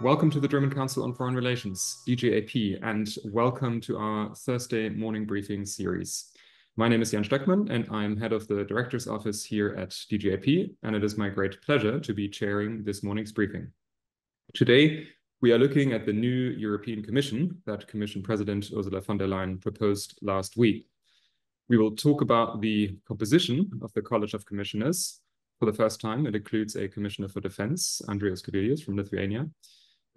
Welcome to the German Council on Foreign Relations, DGAP, and welcome to our Thursday morning briefing series. My name is Jan Stöckmann, and I'm head of the Director's Office here at DGAP, and it is my great pleasure to be chairing this morning's briefing. Today, we are looking at the new European Commission that Commission President Ursula von der Leyen proposed last week. We will talk about the composition of the College of Commissioners. For the first time, it includes a Commissioner for Defense, Andrius Kubilius from Lithuania.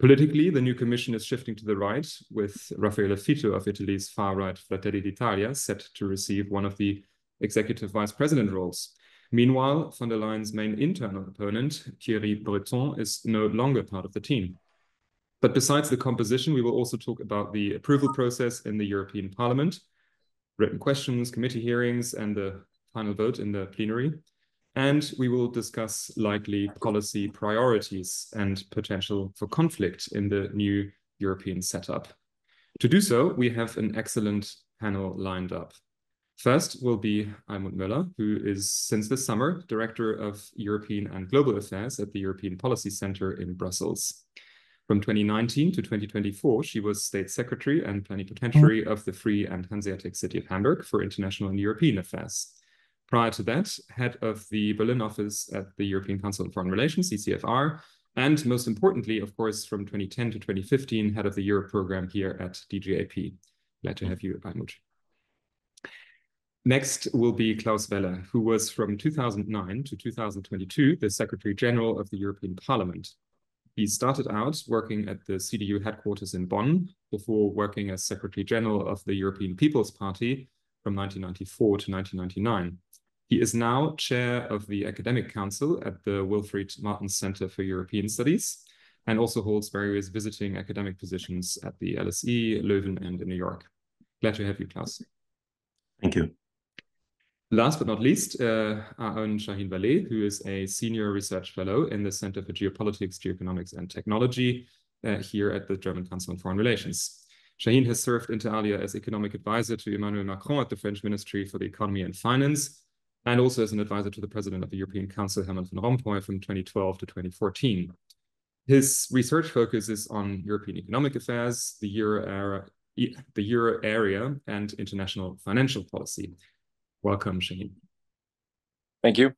Politically, the new commission is shifting to the right, with Raffaele Fitto of Italy's far-right Fratelli d'Italia set to receive one of the executive vice president roles. Meanwhile, von der Leyen's main internal opponent, Thierry Breton, is no longer part of the team. But besides the composition, we will also talk about the approval process in the European Parliament, written questions, committee hearings, and the final vote in the plenary. And we will discuss likely policy priorities and potential for conflict in the new European setup. To do so, we have an excellent panel lined up. First will be Almut Möller, who is since this summer Director of European and Global Affairs at the European Policy Center in Brussels. From 2019 to 2024, she was State Secretary and Plenipotentiary of the Free and Hanseatic City of Hamburg for International and European Affairs. Prior to that, head of the Berlin office at the European Council on Foreign Relations, ECFR, and most importantly, of course, from 2010 to 2015, head of the Europe program here at DGAP. Glad to have you, Almut. Next will be Klaus Welle, who was from 2009 to 2022 the Secretary General of the European Parliament. He started out working at the CDU headquarters in Bonn before working as Secretary General of the European People's Party from 1994 to 1999. He is now chair of the Academic Council at the Wilfried Martens Center for European Studies, and also holds various visiting academic positions at the LSE, Leuven, and in New York. Glad to have you, Klaus. Thank you. Last but not least, our own Shahin Vallée, who is a senior research fellow in the Center for Geopolitics, Geoeconomics, and Technology here at the German Council on Foreign Relations. Shahin has served inter alia as economic advisor to Emmanuel Macron at the French Ministry for the Economy and Finance, and also as an advisor to the President of the European Council, Herman van Rompuy, from 2012 to 2014. His research focuses on European economic affairs, the Euro area, and international financial policy. Welcome, Shahin. Thank you.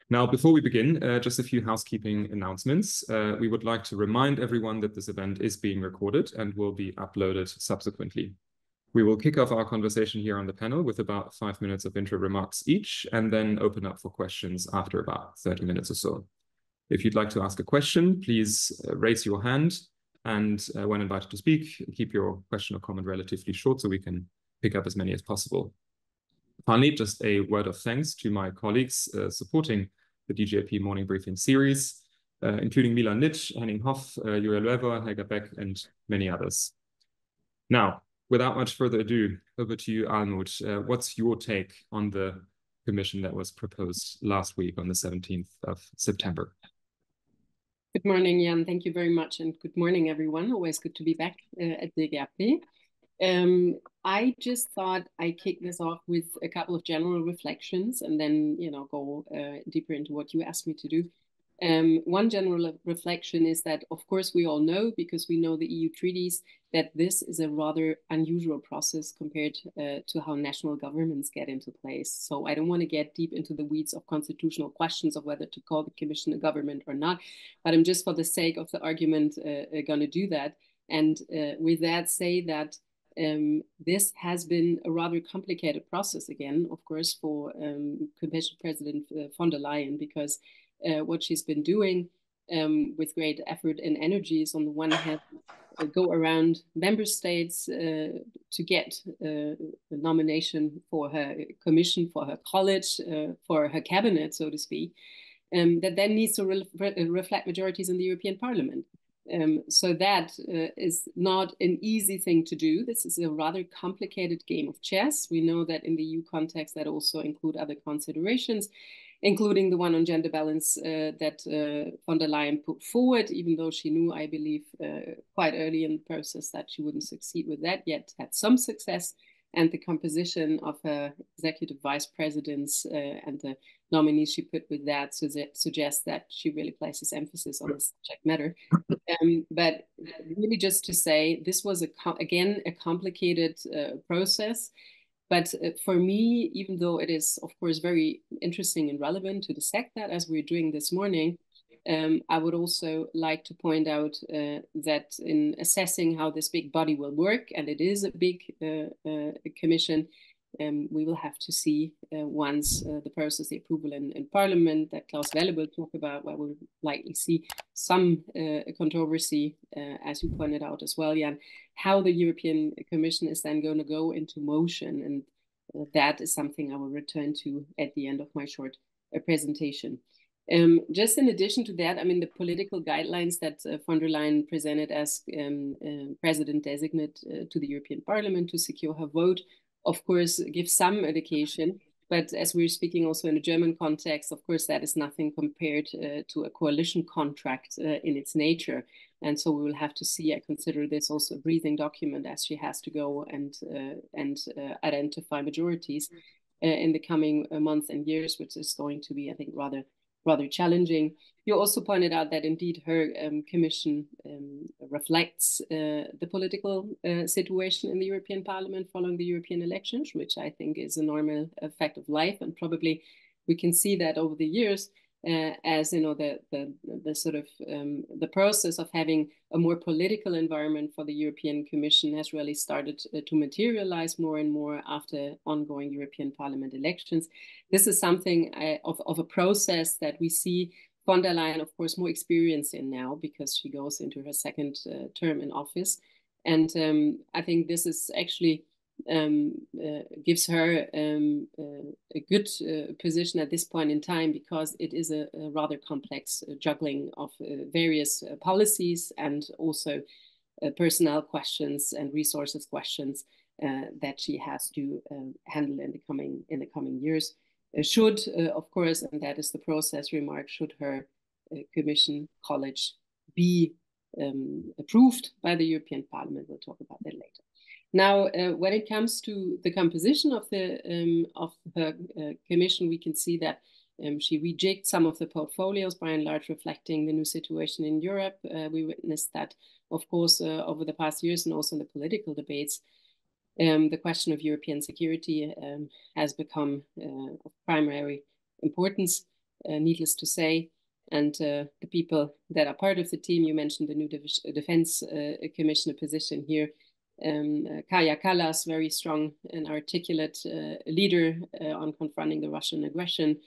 Now, before we begin, just a few housekeeping announcements. We would like to remind everyone that this event is being recorded and will be uploaded subsequently. We will kick off our conversation here on the panel with about 5 minutes of intro remarks each, and then open up for questions after about 30 minutes or so. If you'd like to ask a question, please raise your hand, and when invited to speak, keep your question or comment relatively short so we can pick up as many as possible. Finally, just a word of thanks to my colleagues supporting the DGAP morning briefing series, including Milan Nitsch, Henning Hoff, Julia Löwer, Helga Beck, and many others. Now, without much further ado, over to you, Almut. What's your take on the commission that was proposed last week on the 17th of September? Good morning, Jan. Thank you very much. And good morning, everyone. Always good to be back at the DGAP. I just thought I'd kick this off with a couple of general reflections and then, go deeper into what you asked me to do. One general reflection is that, of course, we all know, because we know the EU treaties, that this is a rather unusual process compared to how national governments get into place. So I don't want to get deep into the weeds of constitutional questions of whether to call the Commission a government or not, but I'm just, for the sake of the argument, going to do that. And with that, say that this has been a rather complicated process again, of course, for Commission President von der Leyen, because what she's been doing with great effort and energy is, on the one hand, go around member states to get a nomination for her commission, for her college, for her cabinet, so to speak, that then needs to reflect majorities in the European Parliament. So that is not an easy thing to do. This is a rather complicated game of chess. We know that in the EU context that also include other considerations, including the one on gender balance that von der Leyen put forward, even though she knew, I believe, quite early in the process that she wouldn't succeed with that, yet had some success. and the composition of her executive vice presidents and the nominees she put with that suggests that she really places emphasis on the subject matter. But really just to say, this was, again, a complicated process. But for me, even though it is, of course, very interesting and relevant to dissect that as we're doing this morning, I would also like to point out that in assessing how this big body will work, and it is a big commission, we will have to see once the process, the approval in Parliament that Klaus Welle will talk about, where we'll likely see some controversy, as you pointed out as well, Jan, how the European Commission is then going to go into motion. And that is something I will return to at the end of my short presentation. Just in addition to that, I mean, the political guidelines that von der Leyen presented as president designate to the European Parliament to secure her vote, of course, give some indication. But as we're speaking also in a German context, of course, that is nothing compared to a coalition contract in its nature. And so we will have to see. I consider this also a breathing document, as she has to go and identify majorities in the coming months and years, which is going to be, I think, rather challenging. You also pointed out that indeed her commission reflects the political situation in the European Parliament following the European elections, which I think is a normal fact of life. And probably we can see that over the years as, you know, the sort of the process of having a more political environment for the European Commission has really started to materialize more and more after ongoing European Parliament elections. This is something of a process that we see von der Leyen, of course, more experience in now, because she goes into her second term in office. And I think this is actually gives her a good position at this point in time, because it is a rather complex juggling of various policies and also personnel questions and resources questions that she has to handle in the coming years. Should, of course, and that is the process remark, should her commission college be approved by the European Parliament. We'll talk about that later. Now, when it comes to the composition of her commission, we can see that she rejigged some of the portfolios, by and large reflecting the new situation in Europe. We witnessed that, of course, over the past years, and also in the political debates. The question of European security has become of primary importance, needless to say. And the people that are part of the team, you mentioned the new defense commissioner position here. Kaja Kallas, very strong and articulate leader on confronting the Russian aggression.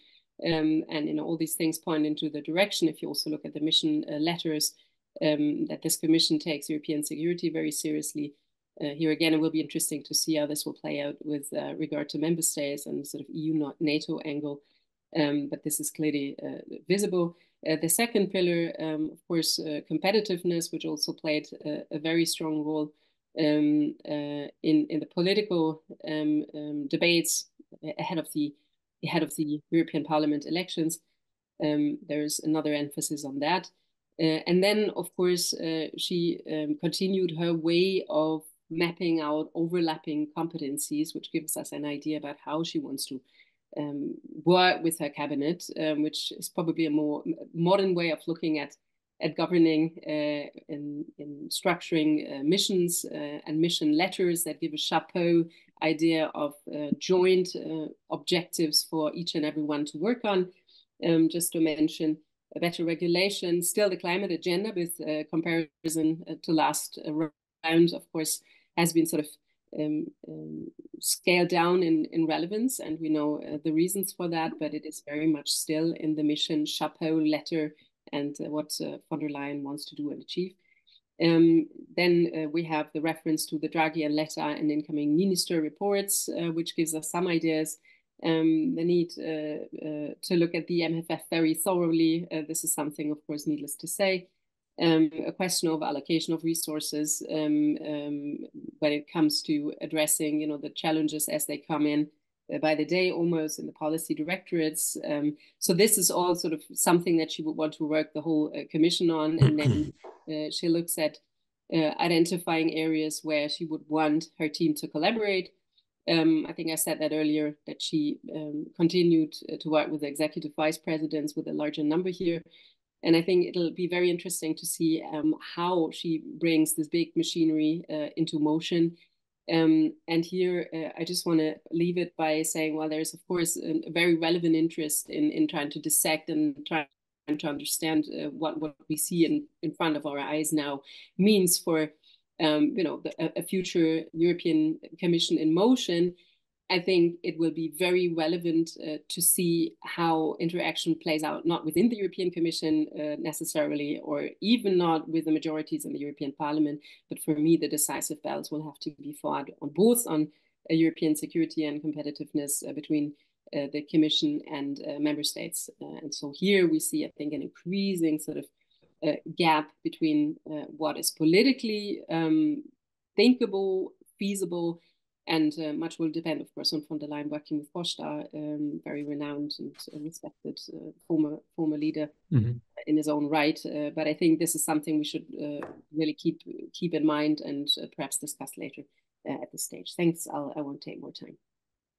And, you know, all these things point into the direction, if you also look at the mission letters, that this commission takes European security very seriously. Here again, it will be interesting to see how this will play out with regard to member states and sort of EU-NATO angle. But this is clearly visible. The second pillar, of course, competitiveness, which also played a very strong role in the political debates ahead of the European Parliament elections. There's another emphasis on that. And then, of course, she continued her way of mapping out overlapping competencies, which gives us an idea about how she wants to work with her cabinet, which is probably a more modern way of looking at governing in structuring missions and mission letters that give a chapeau idea of joint objectives for each and every one to work on. Just to mention a better regulation, still the climate agenda with comparison to last round, of course, has been sort of scaled down in relevance, and we know the reasons for that, but it is very much still in the mission chapeau letter and what von der Leyen wants to do and achieve. Then we have the reference to the Draghi and Letta and incoming minister reports, which gives us some ideas. The need to look at the MFF very thoroughly. This is something, of course, needless to say. A question of allocation of resources when it comes to addressing, you know, the challenges as they come in by the day almost in the policy directorates. So this is all sort of something that she would want to work the whole commission on. And then she looks at identifying areas where she would want her team to collaborate. I think I said that earlier, that she continued to work with the executive vice presidents with a larger number here. And I think it'll be very interesting to see how she brings this big machinery into motion. And here, I just want to leave it by saying, well, there's, of course, a very relevant interest in trying to dissect and trying to understand what we see in front of our eyes now means for a future European Commission in motion. I think it will be very relevant to see how interaction plays out, not within the European Commission necessarily, or even not with the majorities in the European Parliament. But for me, the decisive battles will have to be fought on both on European security and competitiveness between the Commission and member states. And so here we see, I think, an increasing sort of gap between what is politically thinkable, feasible, and much will depend, of course, on von der Leyen working with Costa, very renowned and respected former leader in his own right. But I think this is something we should really keep in mind and perhaps discuss later at this stage. Thanks. I won't take more time.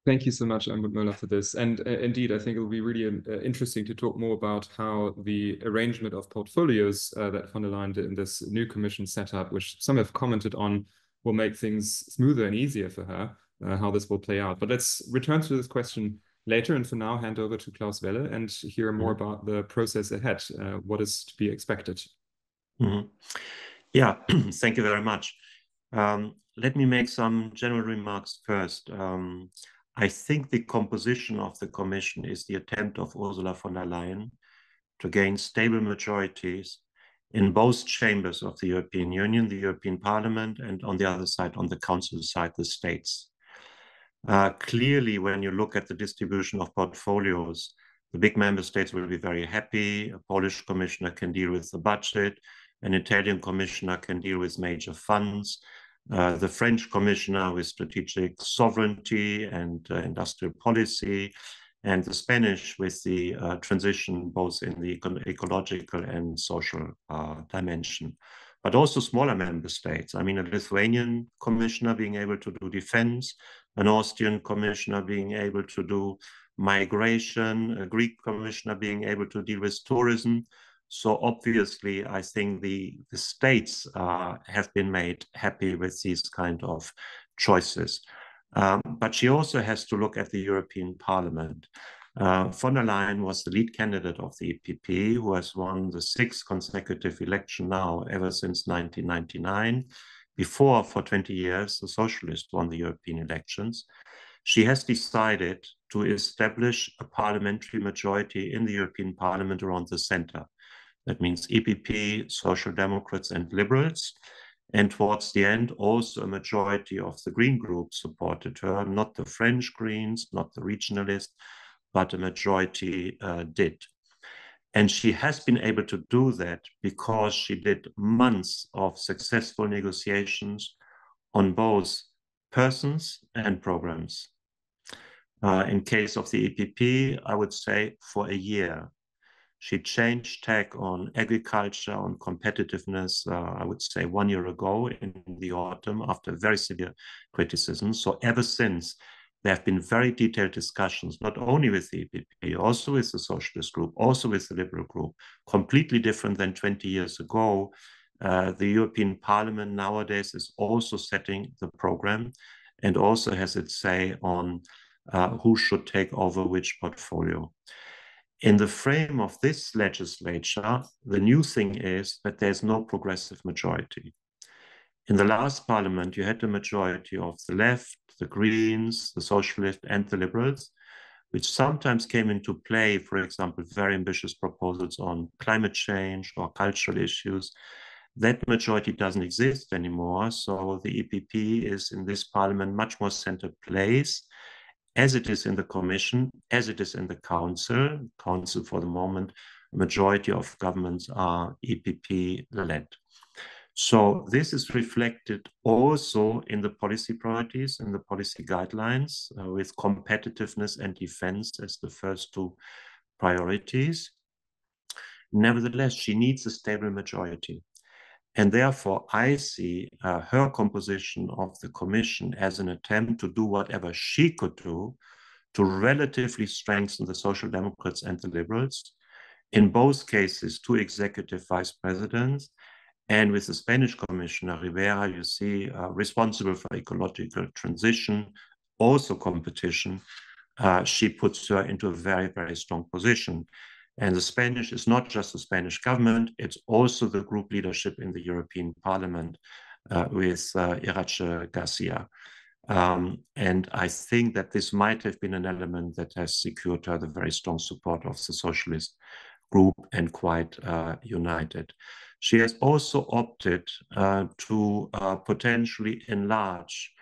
Thank you so much, Almut Möller, for this. And indeed, I think it will be really interesting to talk more about how the arrangement of portfolios that von der Leyen did in this new commission setup, which some have commented on, will make things smoother and easier for her, how this will play out. But let's return to this question later, and for now, hand over to Klaus Welle and hear more about the process ahead. What is to be expected? Yeah, thank you very much. Let me make some general remarks first. I think the composition of the Commission is the attempt of Ursula von der Leyen to gain stable majorities in both chambers of the European Union, the European Parliament, and on the other side, on the Council side, the states. Clearly, when you look at the distribution of portfolios, the big member states will be very happy. A Polish commissioner can deal with the budget. An Italian commissioner can deal with major funds. The French commissioner with strategic sovereignty and industrial policy, and the Spanish with the transition both in the ecological and social dimension. But also smaller member states. I mean, a Lithuanian commissioner being able to do defense, an Austrian commissioner being able to do migration, a Greek commissioner being able to deal with tourism. So obviously, I think the states have been made happy with these kind of choices. But she also has to look at the European Parliament. Von der Leyen was the lead candidate of the EPP, who has won the 6th consecutive election now ever since 1999. Before, for 20 years, the Socialists won the European elections. She has decided to establish a parliamentary majority in the European Parliament around the center. That means EPP, Social Democrats, and Liberals. And towards the end, also a majority of the Green Group supported her, not the French Greens, not the regionalists, but a majority did. And she has been able to do that because she did months of successful negotiations on both persons and programs. In case of the EPP, I would say for a year. She changed tack on agriculture, on competitiveness, I would say 1 year ago in the autumn after very severe criticism. So ever since, there have been very detailed discussions, not only with the EPP, also with the Socialist Group, also with the Liberal Group, completely different than 20 years ago. The European Parliament nowadays is also setting the program and also has its say on who should take over which portfolio. In the frame of this legislature, the new thing is that there's no progressive majority. In the last parliament, you had a majority of the left, the Greens, the Socialists, and the Liberals, which sometimes came into play, for example, very ambitious proposals on climate change or cultural issues. That majority doesn't exist anymore. So the EPP is in this parliament much more center place, as it is in the Commission, as it is in the Council. Council, for the moment, a majority of governments are EPP-led. So this is reflected also in the policy priorities and the policy guidelines, with competitiveness and defense as the first two priorities. Nevertheless, she needs a stable majority. And therefore, I see her composition of the Commission as an attempt to do whatever she could do to relatively strengthen the Social Democrats and the Liberals. In both cases, 2 executive vice presidents. And with the Spanish Commissioner, Rivera, you see, responsible for ecological transition, also competition, she puts her into a very, very strong position. And the Spanish is not just the Spanish government, it's also the group leadership in the European Parliament with Irache Garcia. And I think that this might have been an element that has secured her the very strong support of the socialist group and quite united. She has also opted to potentially enlarge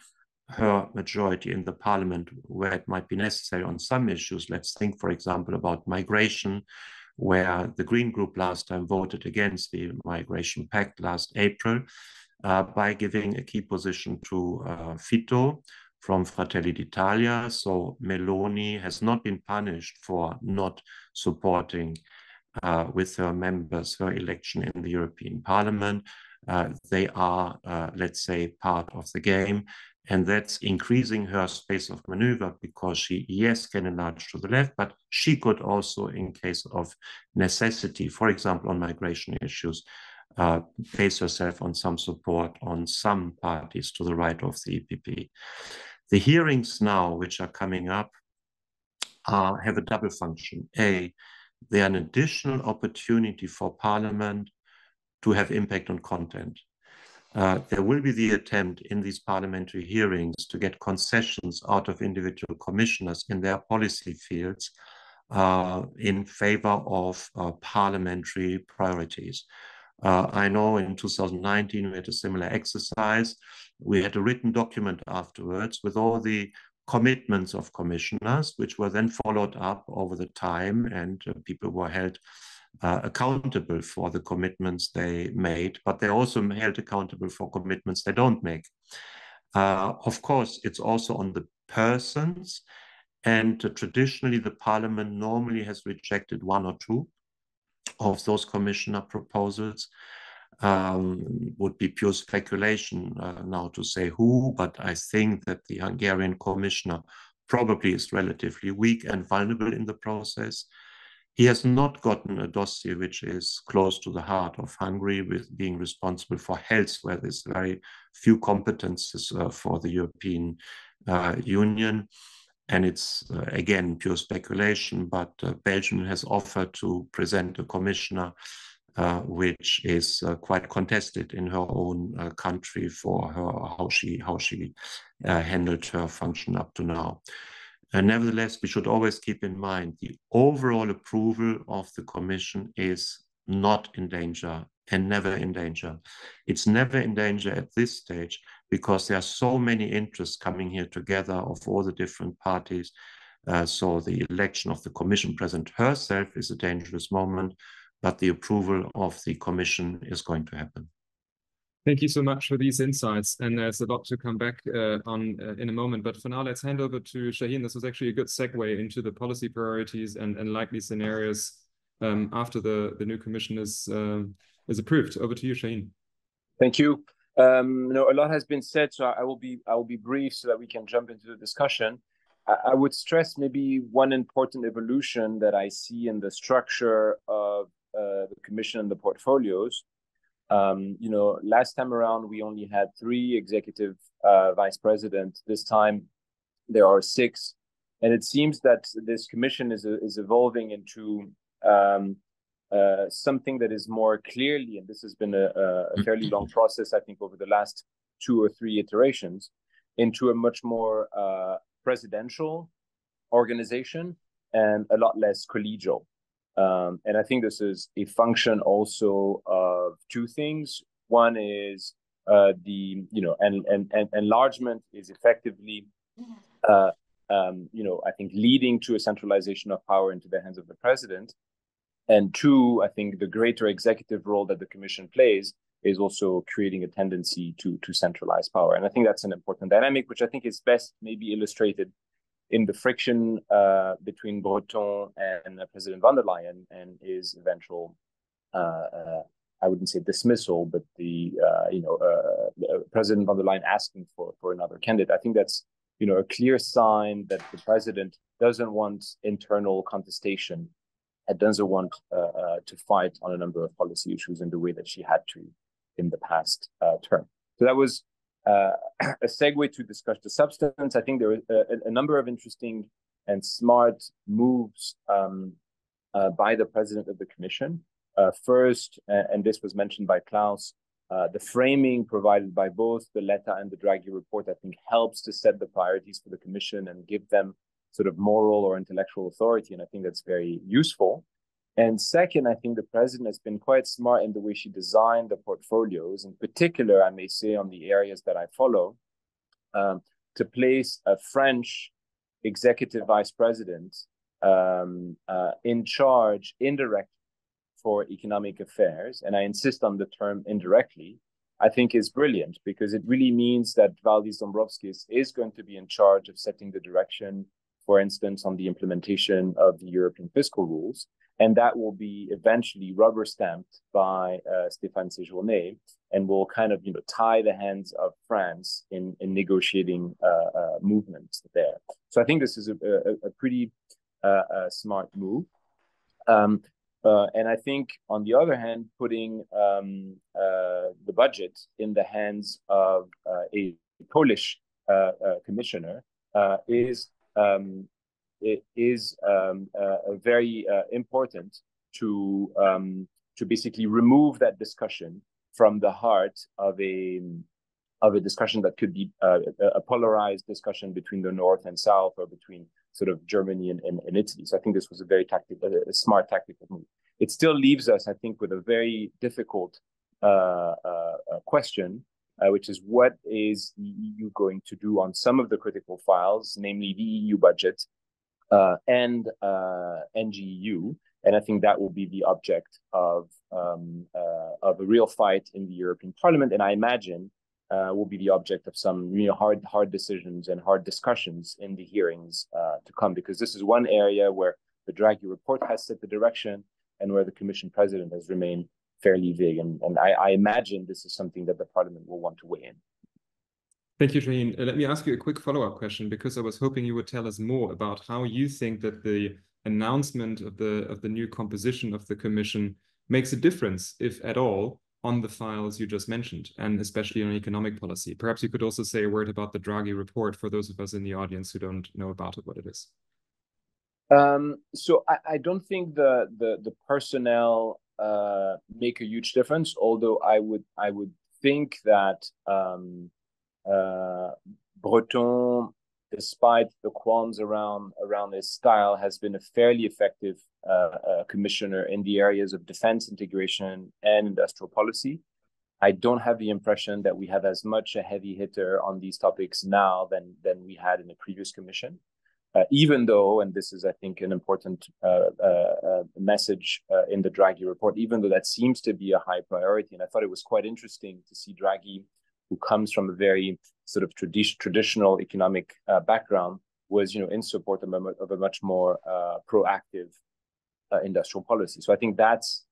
her majority in the parliament where it might be necessary on some issues. Let's think, for example, about migration, where the Green Group last time voted against the Migration Pact last April by giving a key position to Fitto from Fratelli d'Italia. So Meloni has not been punished for not supporting with her members her election in the European Parliament. They are, let's say, part of the game. And that's increasing her space of maneuver because she, yes, can enlarge to the left, but she could also, in case of necessity, for example, on migration issues, base herself on some support on some parties to the right of the EPP. The hearings now, which are coming up, have a double function. A, they are an additional opportunity for Parliament to have impact on content. There will be the attempt in these parliamentary hearings to get concessions out of individual commissioners in their policy fields in favor of parliamentary priorities. I know in 2019 we had a similar exercise. We had a written document afterwards with all the commitments of commissioners, which were then followed up over the time, and people were held accountable for the commitments they made, but they're also held accountable for commitments they don't make. Of course, it's also on the persons, and traditionally the parliament normally has rejected 1 or 2 of those commissioner proposals. Would be pure speculation now to say who, but I think that the Hungarian commissioner probably is relatively weak and vulnerable in the process. He has not gotten a dossier which is close to the heart of Hungary, with being responsible for health, where there's very few competences for the European Union. And it's, again, pure speculation, but Belgium has offered to present a commissioner which is quite contested in her own country for her, how she handled her function up to now. Nevertheless, we should always keep in mind the overall approval of the Commission is not in danger and never in danger. It's never in danger at this stage because there are so many interests coming here together of all the different parties. So the election of the Commission President herself is a dangerous moment, but the approval of the Commission is going to happen. Thank you so much for these insights. And there's a lot to come back on in a moment. But for now, let's hand over to Shahin. This was actually a good segue into the policy priorities and likely scenarios after the new commission is approved. Over to you, Shahin. Thank you. A lot has been said, so I will be brief so that we can jump into the discussion. I would stress maybe one important evolution that I see in the structure of the commission and the portfolios. Last time around, we only had 3 executive vice presidents. This time, there are 6. And it seems that this commission is evolving into something that is more clearly, and this has been a fairly long process, I think, over the last 2 or 3 iterations, into a much more presidential organization and a lot less collegial. And I think this is a function also of 2 things. One is enlargement is effectively, I think, leading to a centralization of power into the hands of the president. And 2, I think the greater executive role that the commission plays is also creating a tendency to centralize power. And I think that's an important dynamic, which I think is best maybe illustrated in the friction between Breton and President von der Leyen and his eventual I wouldn't say dismissal, but the President von der Leyen asking for another candidate. I think that's a clear sign that the president doesn't want internal contestation and doesn't want to fight on a number of policy issues in the way that she had to in the past term. So that was a segue to discuss the substance. I think there were a number of interesting and smart moves by the president of the Commission. First, and this was mentioned by Klaus, the framing provided by both the Letta and the Draghi report, I think, helps to set the priorities for the Commission and give them sort of moral or intellectual authority. And I think that's very useful. And second, I think the president has been quite smart in the way she designed the portfolios, in particular, I may say, on the areas that I follow, to place a French executive vice president in charge indirectly for economic affairs. And I insist on the term indirectly, I think is brilliant, because it really means that Valdis Dombrovskis is going to be in charge of setting the direction, for instance, on the implementation of the European fiscal rules. And that will be eventually rubber stamped by Stéphane Séjourné, and will kind of tie the hands of France in negotiating movements there. So I think this is a pretty smart move. And I think, on the other hand, putting the budget in the hands of a Polish commissioner is very important to basically remove that discussion from the heart of a discussion that could be a polarized discussion between the North and South, or between sort of Germany and Italy. So I think this was a very smart tactical move. It still leaves us, I think, with a very difficult question, which is, what is the EU going to do on some of the critical files, namely the EU budget and NGEU? And I think that will be the object of a real fight in the European Parliament, and I imagine will be the object of some hard decisions and hard discussions in the hearings to come, because this is one area where the Draghi report has set the direction and where the Commission President has remained fairly vague. And I imagine this is something that the Parliament will want to weigh in. Thank you, Shahin. Let me ask you a quick follow-up question, because I was hoping you would tell us more about how you think that the announcement of the new composition of the Commission makes a difference, if at all, on the files you just mentioned, and especially on economic policy. Perhaps you could also say a word about the Draghi report for those of us in the audience who don't know about it, what it is. So I don't think the personnel make a huge difference, although I would think that Breton, despite the qualms around his style, has been a fairly effective commissioner in the areas of defense integration and industrial policy. I don't have the impression that we have as much a heavy hitter on these topics now than we had in the previous commission. Even though, and this is, I think, an important message in the Draghi report, even though that seems to be a high priority. And I thought it was quite interesting to see Draghi, who comes from a very sort of traditional economic background, was in support of a much more proactive industrial policy. So I think that's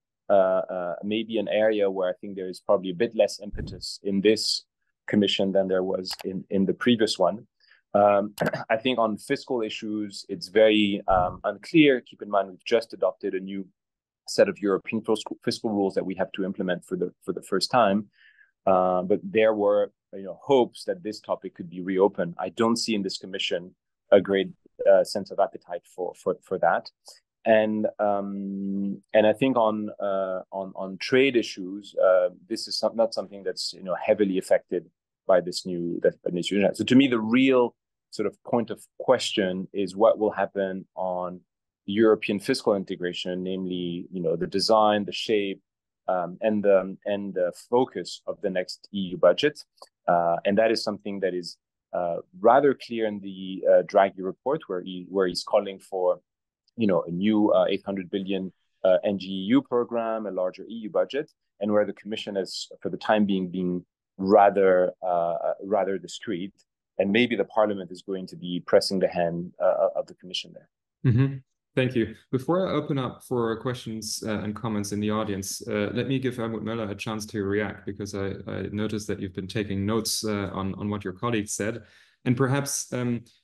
maybe an area where I think there is probably a bit less impetus in this commission than there was in the previous one. I think on fiscal issues, it's very unclear. Keep in mind, we've just adopted a new set of European fiscal rules that we have to implement for the first time. But there were hopes that this topic could be reopened. I don't see in this commission a great sense of appetite for that. And I think on trade issues, this is not something that's heavily affected by this new administration. So to me, the real sort of point of question is what will happen on European fiscal integration, namely the design, the shape, and the focus of the next EU budget. And that is something that is rather clear in the Draghi report, where he's calling for a new 800 billion NGEU program, a larger EU budget, and where the Commission has, for the time being rather discreet, and maybe the Parliament is going to be pressing the hand of the Commission there. Mm-hmm. Thank you. Before I open up for questions and comments in the audience, let me give Almut Möller a chance to react, because I noticed that you've been taking notes on what your colleagues said, and perhaps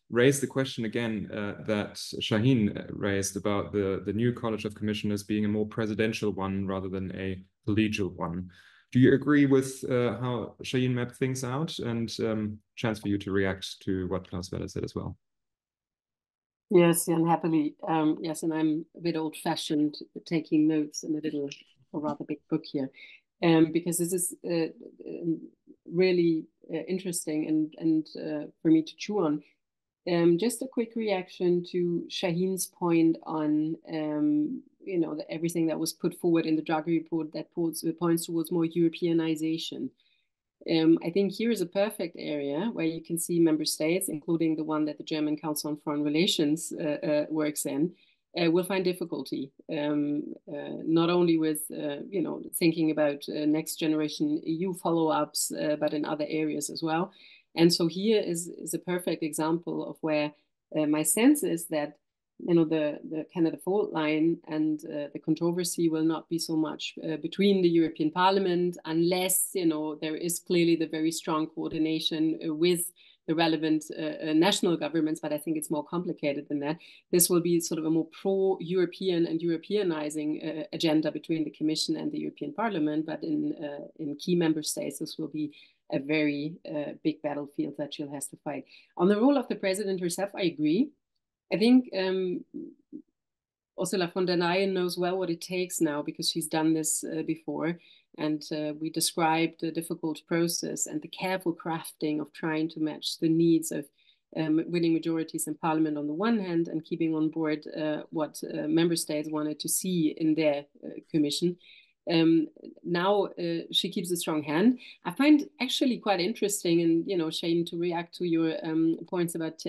raise the question again that Shahin raised about the new College of Commissioners being a more presidential one rather than a collegial one. Do you agree with how Shahin mapped things out? And chance for you to react to what Klaus Welle said as well. Yes, and happily. Yes, and I'm a bit old-fashioned, taking notes in a little, or rather big book here, because this is really interesting and for me to chew on. Just a quick reaction to Shahin's point on, you know, everything that was put forward in the Draghi report that points towards more Europeanization. I think here is a perfect area where you can see member states, including the one that the German Council on Foreign Relations works in, will find difficulty, not only with, you know, thinking about next generation EU follow-ups, but in other areas as well. And so here is a perfect example of where my sense is that, you know, the kind of the fault line and the controversy will not be so much between the European Parliament, unless, you know, there is clearly the very strong coordination with the relevant national governments, but I think it's more complicated than that. This will be sort of a more pro-European and Europeanizing agenda between the Commission and the European Parliament, but in key member states, this will be a very big battlefield that she'll have to fight. On the role of the president herself, I agree. I think Ursula von der Leyen knows well what it takes now, because she's done this before. And we described the difficult process and the careful crafting of trying to match the needs of winning majorities in Parliament on the one hand, and keeping on board what member states wanted to see in their commission. Now she keeps a strong hand. I find actually quite interesting, and, you know, Shahin, to react to your points about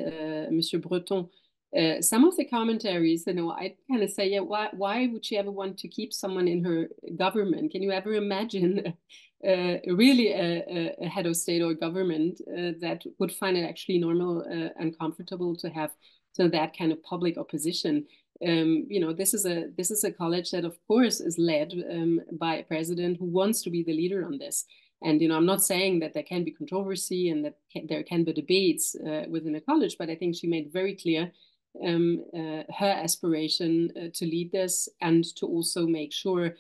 Monsieur Breton. Some of the commentaries, you know, I kind of say, yeah, why would she ever want to keep someone in her government? Can you ever imagine really a head of state or government that would find it actually normal and comfortable to have that kind of public opposition? You know, this is a college that, of course, is led by a president who wants to be the leader on this. And, you know, I'm not saying that there can be controversy and that there can be debates within a college, but I think she made very clear her aspiration to lead this, and to also make sure,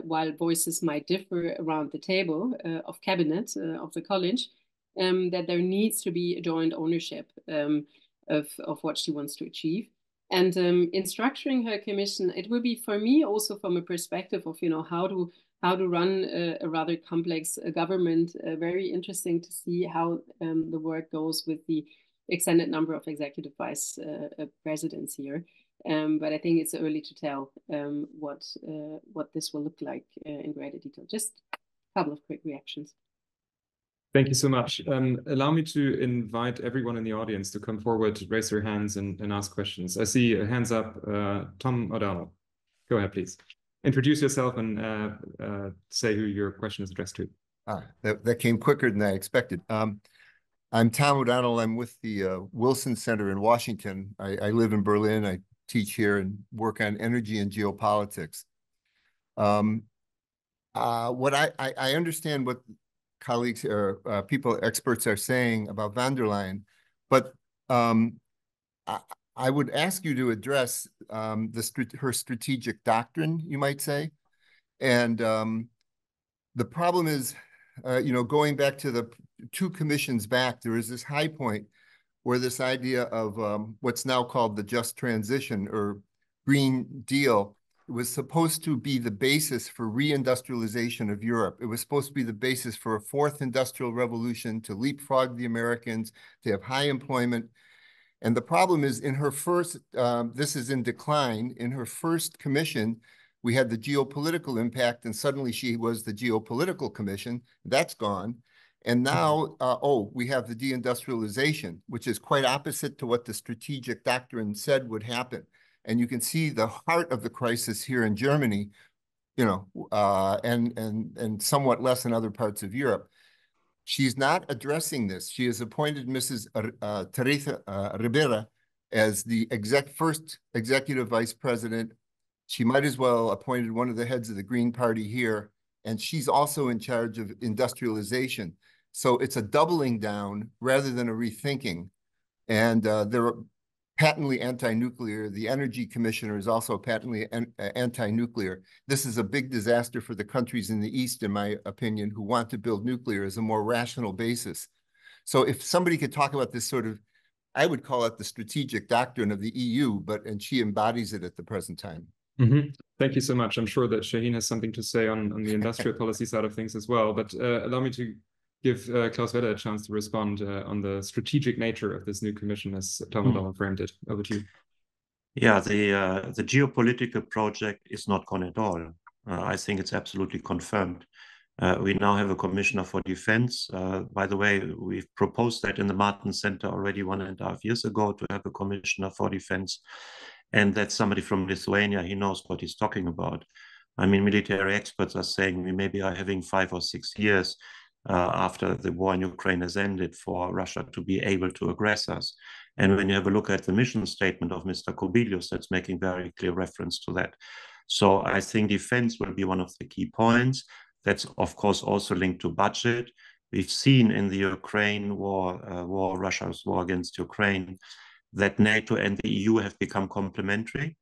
while voices might differ around the table of cabinet of the college, that there needs to be a joint ownership of what she wants to achieve. And in structuring her commission, it will be, for me, also from a perspective of, you know, how to run a rather complex government, very interesting to see how the work goes with the extended number of executive vice presidents here. But I think it's early to tell what this will look like in greater detail. Just a couple of quick reactions. Thank you so much. Allow me to invite everyone in the audience to come forward, raise their hands and ask questions. I see hands up. Tom O'Donnell, go ahead, please. Introduce yourself and say who your question is addressed to. That came quicker than I expected. I'm Tom O'Donnell. I'm with the Wilson Center in Washington. I live in Berlin. I teach here and work on energy and geopolitics. What I understand what colleagues or experts are saying about von der Leyen, but I would ask you to address her strategic doctrine, you might say. And the problem is, you know, going back to the 2 commissions back, there is this high point where this idea of what's now called the just transition or Green Deal was supposed to be the basis for reindustrialization of Europe. It was supposed to be the basis for a 4th industrial revolution, to leapfrog the Americans, to have high employment. And the problem is, in her first, this is in decline, in her first commission, we had the geopolitical impact, and suddenly she was the geopolitical commission. That's gone. And now, we have the deindustrialization, which is quite opposite to what the strategic doctrine said would happen. And you can see the heart of the crisis here in Germany, you know, and somewhat less in other parts of Europe. She's not addressing this. She has appointed Mrs. Teresa Ribera as the first executive vice president. She might as well appointed one of the heads of the Green Party here, and she's also in charge of industrialization. So it's a doubling down rather than a rethinking. And they're patently anti-nuclear. The energy commissioner is also patently anti-nuclear. This is a big disaster for the countries in the East, in my opinion, who want to build nuclear as a more rational basis. So if somebody could talk about this sort of, I would call it the strategic doctrine of the EU, and she embodies it at the present time. Mm-hmm. Thank you so much. I'm sure that Shahin has something to say on the industrial policy side of things as well, but allow me to give Klaus Welle a chance to respond on the strategic nature of this new commission as Tom framed it. Over to you. Yeah, the geopolitical project is not gone at all. I think it's absolutely confirmed. We now have a commissioner for defense. By the way, we've proposed that in the Martin Center already 1.5 years ago to have a commissioner for defense. And that's somebody from Lithuania. He knows what he's talking about. I mean, military experts are saying we maybe are having 5 or 6 years after the war in Ukraine has ended for Russia to be able to aggress us. And when you have a look at the mission statement of Mr. Kubilius, that's making very clear reference to that. So I think defense will be one of the key points. That's, of course, also linked to budget. We've seen in the Ukraine war, Russia's war against Ukraine, that NATO and the EU have become complementary.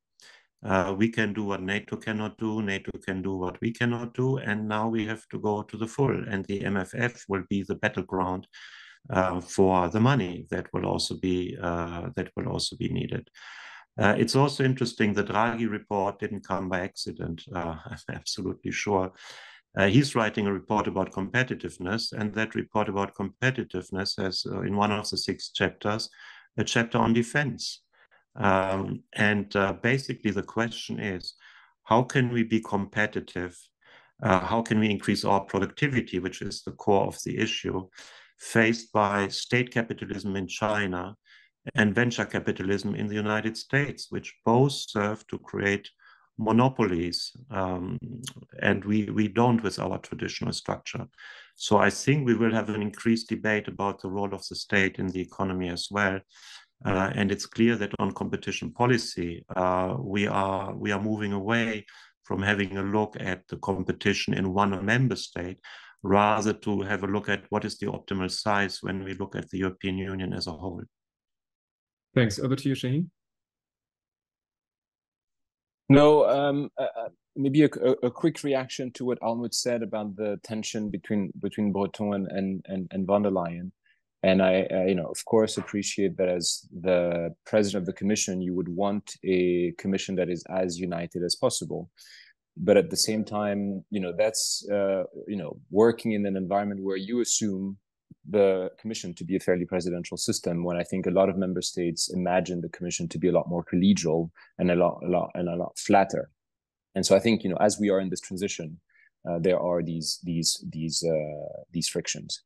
We can do what NATO cannot do, NATO can do what we cannot do, and now we have to go to the full, and the MFF will be the battleground for the money that will also be needed. It's also interesting, the Draghi report didn't come by accident, I'm absolutely sure. He's writing a report about competitiveness, and that report about competitiveness has, in one of the 6 chapters, a chapter on defense. Basically the question is, how can we be competitive? How can we increase our productivity, which is the core of the issue, faced by state capitalism in China and venture capitalism in the United States, which both serve to create monopolies, and we don't with our traditional structure. So I think we will have an increased debate about the role of the state in the economy as well. And it's clear that on competition policy, we are moving away from having a look at the competition in one member state, rather to have a look at what is the optimal size when we look at the European Union as a whole. Thanks. Over to you, Shahin. No, maybe a quick reaction to what Almut said about the tension between Breton and von der Leyen. And I of course, appreciate that as the president of the commission, you would want a commission that is as united as possible. But at the same time, that's, working in an environment where you assume the commission to be a fairly presidential system, when I think a lot of member states imagine the commission to be a lot more collegial and a lot flatter. And so I think, as we are in this transition, there are these frictions.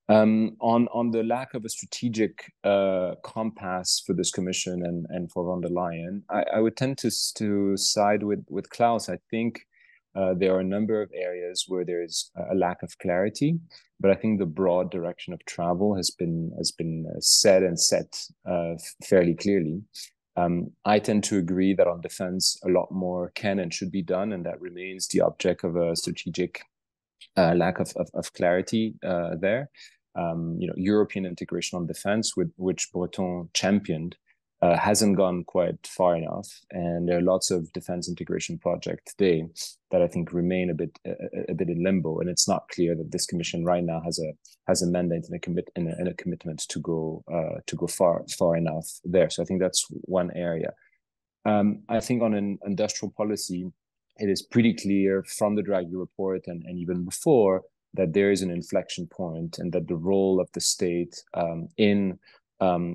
On the lack of a strategic compass for this commission and for von der Leyen, I would tend to side with Klaus. I think there are a number of areas where there is a lack of clarity, but I think the broad direction of travel has been set fairly clearly. I tend to agree that on defense, a lot more can and should be done, and that remains the object of a strategic lack of clarity there. European integration on defense, which Breton championed, hasn't gone quite far enough, and there are lots of defense integration projects today that I think remain a bit in limbo, and it's not clear that this commission right now has a mandate and a commitment to go far enough there. So I think that's one area. I think on an industrial policy, it is pretty clear from the Draghi report and even before that there is an inflection point, and that the role of the state in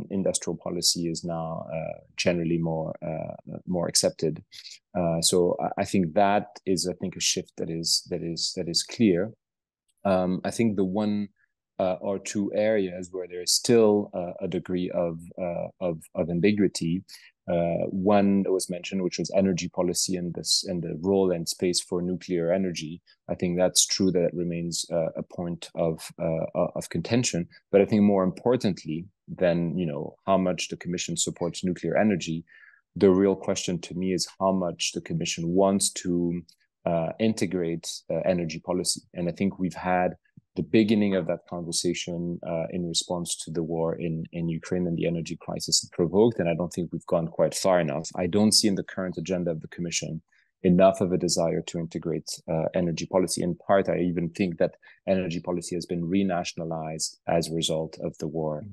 industrial policy is now generally more accepted. So I think that is, a shift that is clear. I think the one or two areas where there is still a degree of ambiguity. One that was mentioned, which was energy policy and the role and space for nuclear energy. I think that's true that it remains a point of contention. But I think more importantly, than, how much the Commission supports nuclear energy. The real question to me is how much the Commission wants to integrate energy policy. And I think we've had the beginning of that conversation in response to the war in Ukraine and the energy crisis it provoked. And I don't think we've gone quite far enough. I don't see in the current agenda of the Commission enough of a desire to integrate energy policy. In part, I even think that energy policy has been renationalized as a result of the war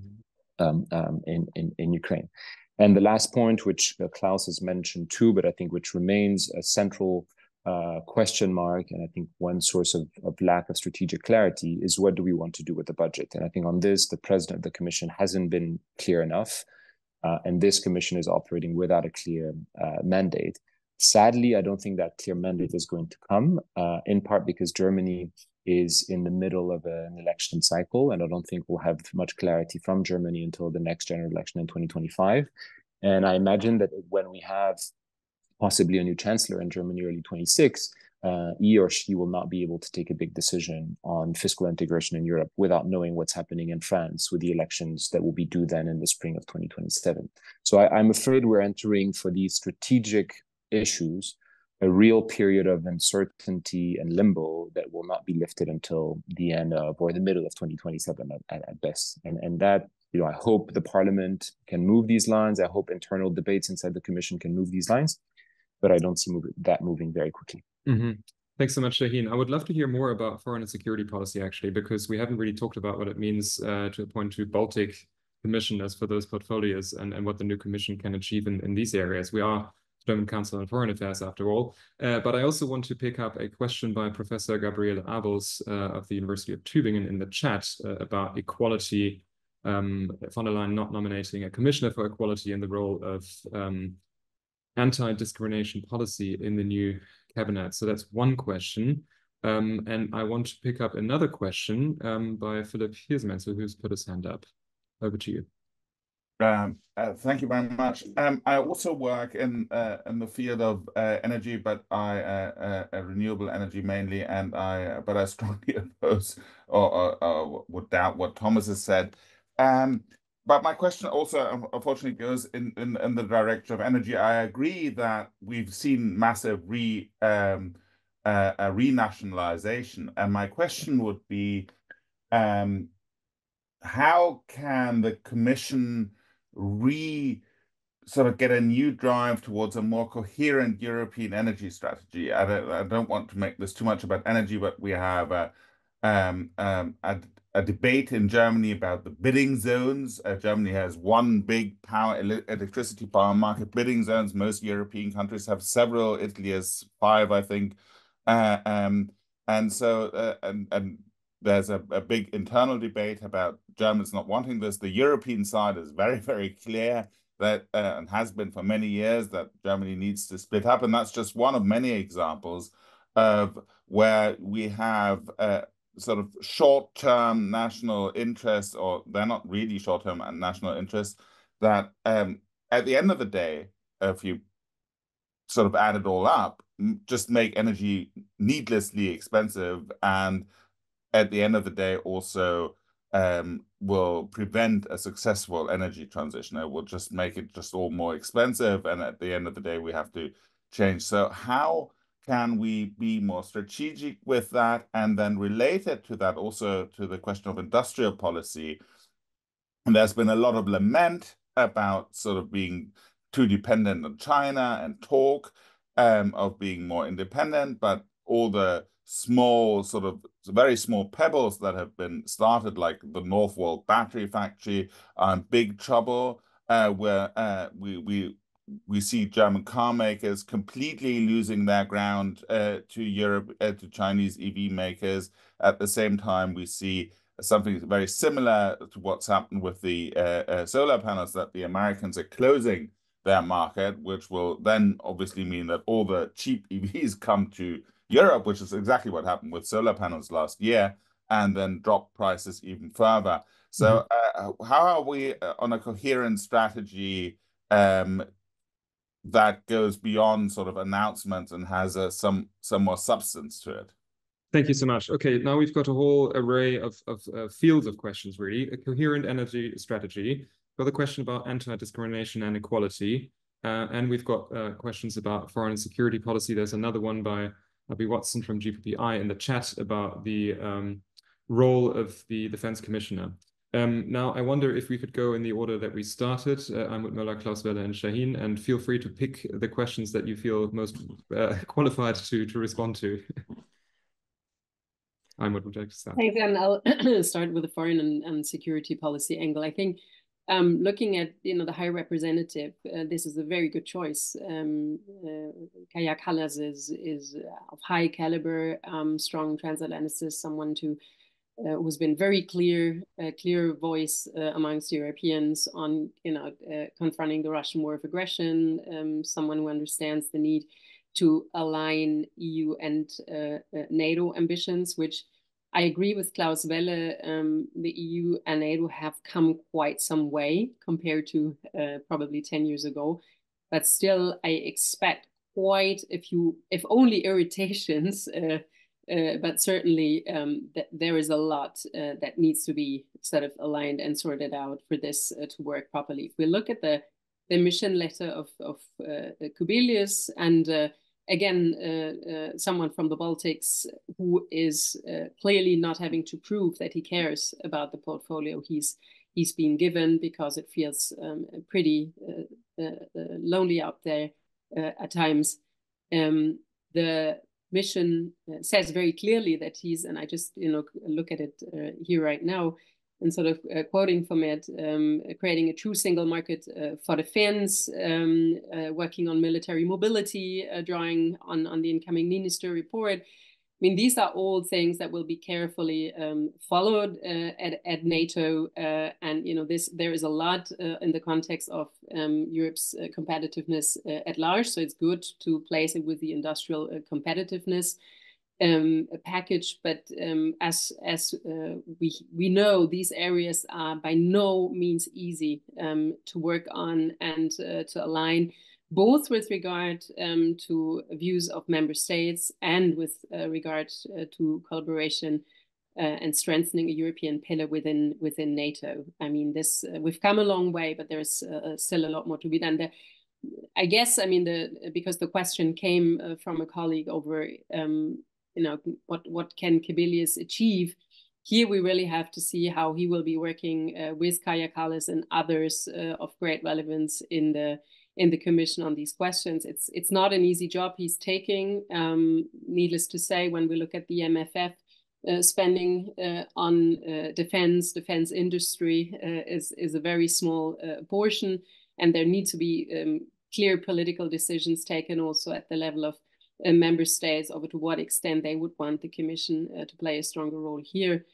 in Ukraine. And the last point, which Klaus has mentioned too, but I think which remains a central question mark, and I think one source of lack of strategic clarity, is what do we want to do with the budget? And I think on this, the president of the Commission hasn't been clear enough, and this Commission is operating without a clear mandate. Sadly, I don't think that clear mandate is going to come, in part because Germany is in the middle of an election cycle, and I don't think we'll have much clarity from Germany until the next general election in 2025. And I imagine that when we have possibly a new chancellor in Germany early 26, he or she will not be able to take a big decision on fiscal integration in Europe without knowing what's happening in France with the elections that will be due then in the spring of 2027. So I'm afraid we're entering, for these strategic issues, a real period of uncertainty and limbo that will not be lifted until the end of or the middle of 2027 at best. And that, I hope the Parliament can move these lines. I hope internal debates inside the Commission can move these lines, but I don't see that moving very quickly. Mm-hmm. Thanks so much, Shahin. I would love to hear more about foreign and security policy, actually, because we haven't really talked about what it means to appoint two Baltic commissioners for those portfolios and what the new Commission can achieve in these areas. We are German Council on Foreign Affairs, after all. But I also want to pick up a question by Professor Gabriele Abels of the University of Tübingen in the chat about equality, von der Leyen not nominating a commissioner for equality in the role of anti-discrimination policy in the new cabinet. So that's one question. And I want to pick up another question by Philip Hirsmensel, who's put his hand up. Over to you. Thank you very much. I also work in the field of energy, but renewable energy mainly, but I strongly oppose or would doubt what Thomas has said. But my question also, unfortunately, goes in the direction of energy. I agree that we've seen massive renationalization, and my question would be, how can the Commission sort of get a new drive towards a more coherent European energy strategy? I don't want to make this too much about energy, but we have a debate in Germany about the bidding zones. Germany has one big electricity power market, bidding zones. Most European countries have several. Italy has 5, I think. And so there's a big internal debate about Germans not wanting this. The European side is very, very clear that, and has been for many years, that Germany needs to split up. And that's just one of many examples of where we have sort of short-term national interests, or they're not really short-term national interests, that at the end of the day, if you sort of add it all up, just make energy needlessly expensive, and at the end of the day also will prevent a successful energy transition. It will just make it just all more expensive, and at the end of the day we have to change. So how can we be more strategic with that? And then related to that, also to the question of industrial policy, and there's been a lot of lament about sort of being too dependent on China and talk of being more independent, but all the small, sort of very small pebbles that have been started, like the Northvolt battery factory, are in big trouble, where we see German car makers completely losing their ground to Chinese EV makers. At the same time, we see something very similar to what's happened with the solar panels, that the Americans are closing their market, which will then obviously mean that all the cheap EVs come to Europe, which is exactly what happened with solar panels last year, and then drop prices even further. So how are we on a coherent strategy that goes beyond sort of announcements and has some more substance to it? Thank you so much. Okay, now we've got a whole array of fields of questions, really. A coherent energy strategy. Got a question about anti-discrimination and equality. And we've got questions about foreign and security policy. There's another one by Abby Watson from GPPI in the chat about the role of the Defense Commissioner. Now, I wonder if we could go in the order that we started. Almut, Möller, Klaus, Welle, and Shahin, and feel free to pick the questions that you feel most qualified to respond to. Almut, would you like to start? Thanks, and I'll start with the foreign and security policy angle. I think looking at the High Representative, this is a very good choice. Kaja Kallas is of high caliber, strong transatlantist, someone who's been very clear voice amongst Europeans on confronting the Russian war of aggression. Someone who understands the need to align EU and NATO ambitions, which I agree with Klaus Welle. The EU and NATO have come quite some way compared to probably 10 years ago, but still I expect quite a few, if only irritations, but certainly that there is a lot that needs to be sort of aligned and sorted out for this to work properly. If we look at the mission letter of Kubilius and again, someone from the Baltics who is clearly not having to prove that he cares about the portfolio he's been given, because it feels pretty lonely out there at times. The mission says very clearly that he's, and I just look at it here right now, and sort of quoting from it, creating a true single market for defense, working on military mobility, drawing on the incoming Minister report. I mean, these are all things that will be carefully followed at NATO, and there is a lot in the context of Europe's competitiveness at large. So it's good to place it with the industrial competitiveness package, but as we know, these areas are by no means easy to work on and to align, both with regard to views of member states and with regard to collaboration and strengthening a European pillar within NATO. I mean, we've come a long way, but there's still a lot more to be done there. I guess, I mean, because the question came from a colleague over what can Kubilius achieve? Here we really have to see how he will be working with Kaja Kallas and others of great relevance in the Commission on these questions. It's not an easy job he's taking. Needless to say, when we look at the MFF spending on defense industry is a very small portion, and there need to be clear political decisions taken also at the level of member states over to what extent they would want the Commission to play a stronger role here.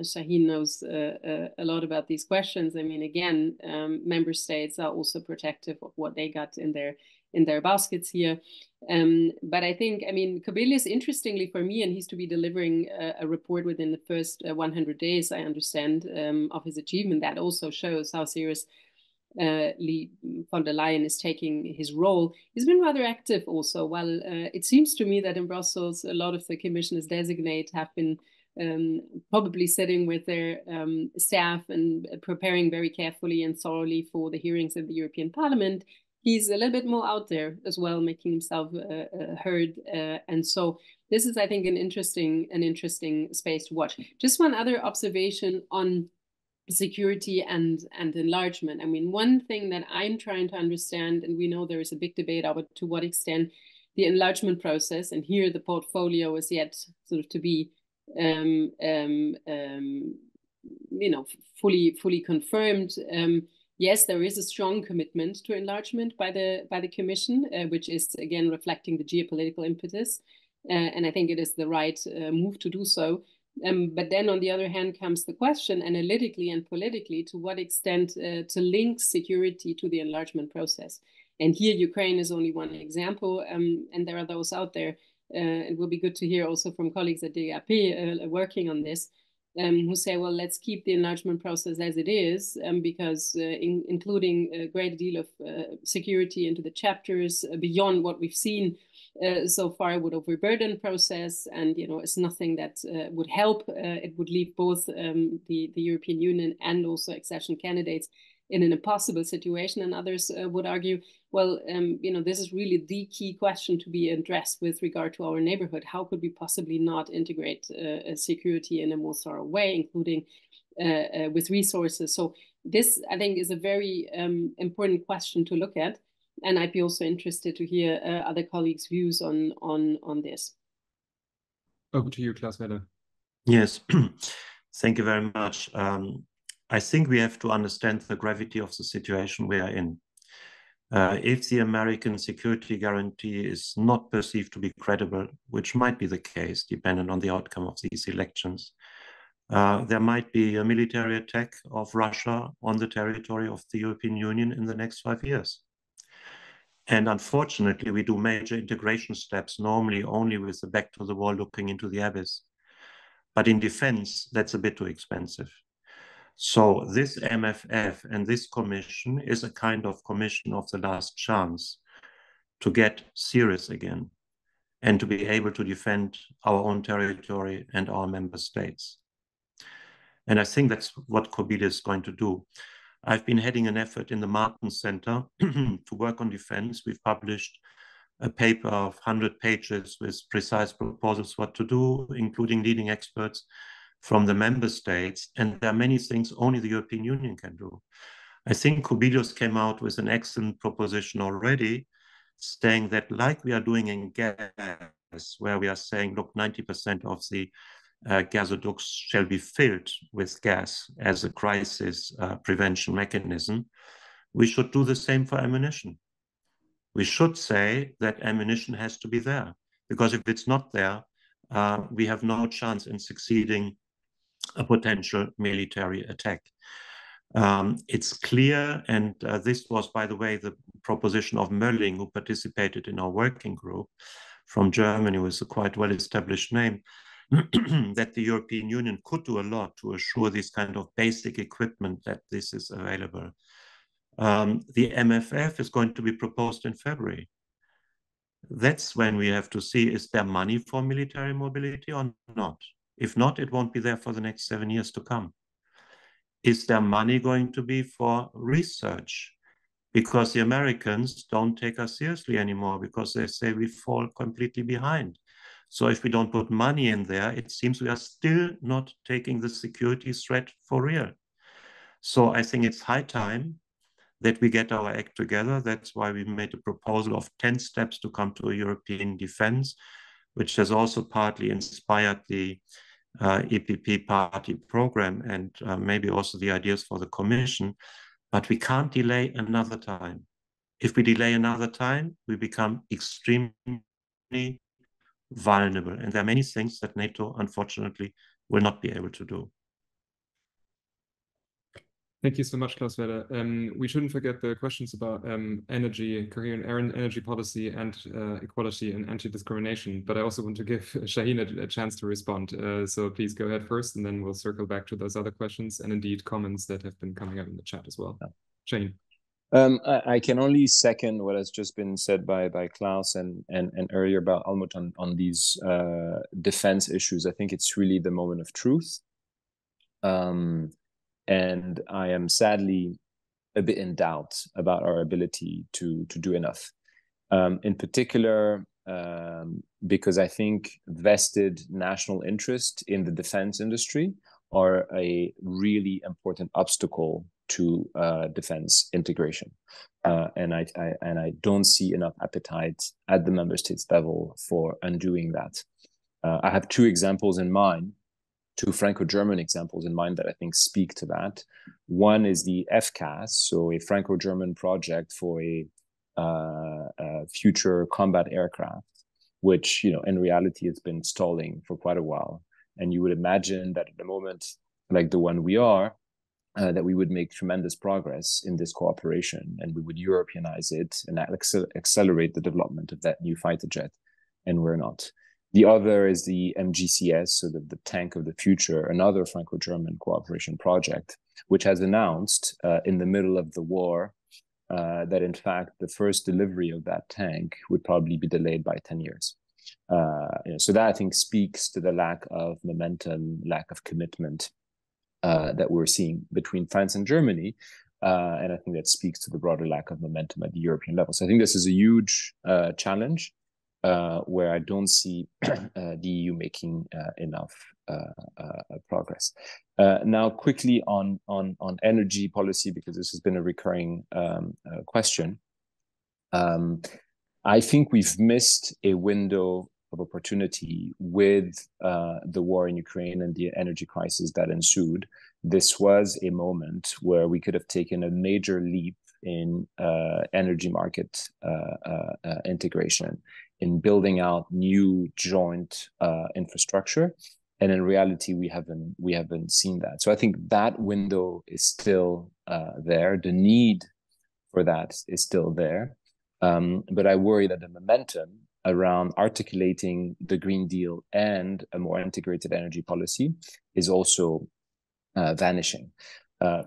Shahin knows a lot about these questions. I mean, again, member states are also protective of what they got in their baskets here. But I think, I mean, Kubilius, interestingly for me, and he's to be delivering a report within the first 100 days, I understand, of his achievement. That also shows how serious von der Leyen is taking his role. He's been rather active also. While it seems to me that in Brussels, a lot of the commissioners designate have been probably sitting with their staff and preparing very carefully and thoroughly for the hearings in the European Parliament. He's a little bit more out there as well, making himself heard. And so this is, I think, an interesting space to watch. Just one other observation on security and enlargement. I mean, one thing that I'm trying to understand, and we know there is a big debate over to what extent the enlargement process, and here the portfolio is yet sort of to be fully confirmed. Yes, there is a strong commitment to enlargement by the Commission, which is again reflecting the geopolitical impetus, and I think it is the right move to do so. But then on the other hand comes the question, analytically and politically, to what extent to link security to the enlargement process. And here Ukraine is only one example, and there are those out there. It will be good to hear also from colleagues at DGAP working on this, who say, well, let's keep the enlargement process as it is, because including a great deal of security into the chapters beyond what we've seen so far would overburden process, and it's nothing that would help. It would leave both the European Union and also accession candidates in an impossible situation. And others would argue, well, this is really the key question to be addressed with regard to our neighborhood. How could we possibly not integrate security in a more thorough way, including with resources? So this, I think, is a very important question to look at. And I'd be also interested to hear other colleagues' views on this. Over to you, Klaus Welle. Yes, thank you very much. I think we have to understand the gravity of the situation we are in. If the American security guarantee is not perceived to be credible, which might be the case, depending on the outcome of these elections, there might be a military attack of Russia on the territory of the European Union in the next 5 years. And unfortunately, we do major integration steps normally only with the back to the wall looking into the abyss. But in defense, that's a bit too expensive. So this MFF and this commission is a kind of commission of the last chance to get serious again and to be able to defend our own territory and our member states. And I think that's what COBID is going to do. I've been heading an effort in the Martin Center to work on defense. We've published a paper of 100 pages with precise proposals what to do, including leading experts from the member states. And there are many things only the European Union can do. I think COBID came out with an excellent proposition already, saying that like we are doing in gas, where we are saying, look, 90% of the gasoducts shall be filled with gas as a crisis prevention mechanism, we should do the same for ammunition. We should say that ammunition has to be there, because if it's not there, we have no chance in succeeding a potential military attack. It's clear, and this was, by the way, the proposition of Möller, who participated in our working group from Germany with a quite well-established name, that the European Union could do a lot to assure this kind of basic equipment that this is available. The MFF is going to be proposed in February. That's when we have to see, is there money for military mobility or not? If not, it won't be there for the next 7 years to come. Is there money going to be for research? Because the Americans don't take us seriously anymore because they say we fall completely behind. So if we don't put money in there, it seems we are still not taking the security threat for real. So I think it's high time that we get our act together. That's why we made a proposal of 10 steps to come to a European defense, which has also partly inspired the EPP party program and maybe also the ideas for the Commission. But we can't delay another time. If we delay another time, we become extremely vulnerable. And there are many things that NATO, unfortunately, will not be able to do. Thank you so much, Klaus Welle. We shouldn't forget the questions about energy, coherent energy policy, and equality and anti-discrimination. But I also want to give Shahin a chance to respond. So please go ahead first, and then we'll circle back to those other questions and indeed comments that have been coming up in the chat as well. Shahin. I can only second what has just been said by Klaus and earlier about Almut on these defense issues. I think it's really the moment of truth. And I am sadly a bit in doubt about our ability to do enough. In particular, because I think vested national interest in the defense industry are a really important obstacle to defense integration. And I don't see enough appetite at the member states level for undoing that. I have two examples in mind. Two Franco-German examples in mind that I think speak to that. One is the FCAS, so a Franco-German project for a future combat aircraft, which in reality has been stalling for quite a while. And you would imagine that at the moment, like the one we are, that we would make tremendous progress in this cooperation, and we would Europeanize it and accelerate the development of that new fighter jet, and we're not. The other is the MGCS, so the tank of the future, another Franco-German cooperation project, which has announced in the middle of the war that in fact the first delivery of that tank would probably be delayed by 10 years. So that I think speaks to the lack of momentum, lack of commitment that we're seeing between France and Germany. And I think that speaks to the broader lack of momentum at the European level. So I think this is a huge challenge where I don't see the EU making enough progress. Now, quickly on energy policy, because this has been a recurring question. I think we've missed a window of opportunity with the war in Ukraine and the energy crisis that ensued. This was a moment where we could have taken a major leap in energy market integration, in building out new joint infrastructure. And in reality, we haven't seen that. So I think that window is still there. The need for that is still there. But I worry that the momentum around articulating the Green Deal and a more integrated energy policy is also vanishing.